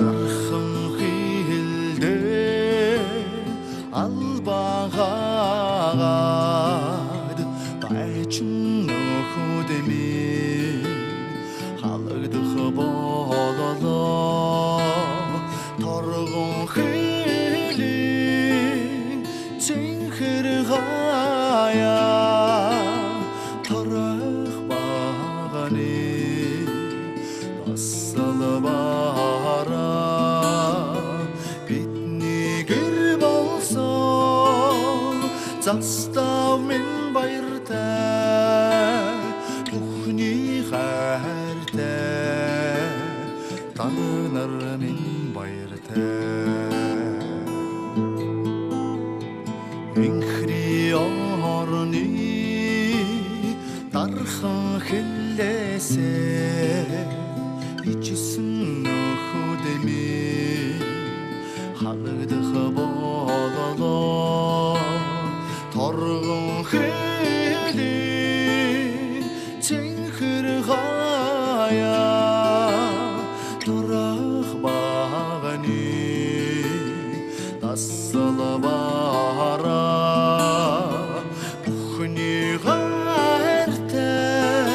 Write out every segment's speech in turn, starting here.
дархан хилдэ албагаад байчин нөхөдмийн халагдах бололоо торгон хилийн цэнхэр хаяа торох баганы застав минь баяртай бүхний хайртай танаар минь баяртай инхри орны дархан хэлээсээ ичсэн нөхөдмийн халагдах бололоо торгон хилийн цэнхэр хаяа торох баганы таславаараа бүхний хайртай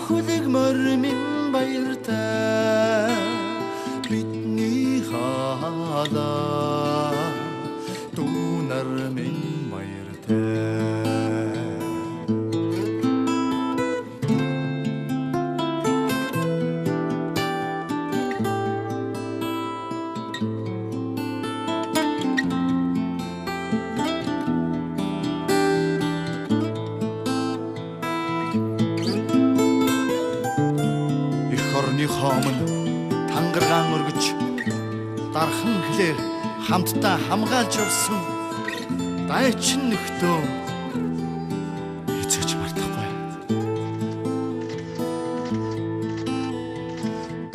хүлэгмөр минь баяртай бидний хаалаа дүүнар минь хоомн тангаргаан өргөж дархан хэлээр хамтдаа хамгаалж явсан дайчин нөхдөө эцэж мартахгүй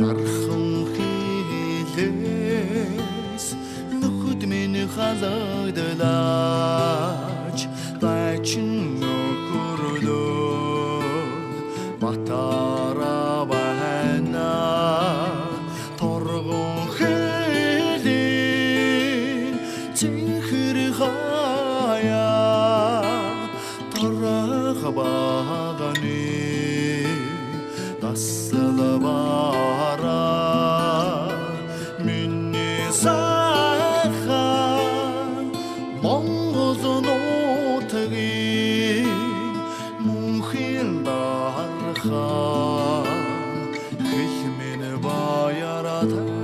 дархан хэлээс нөхөд минь халагдлаач дайчин нөхөрлөө батара торгон хилийн цэнхэр хаяа торох баганы таславаараа миний сайхан Монгол нутгийн мөнхийн дархан баяртай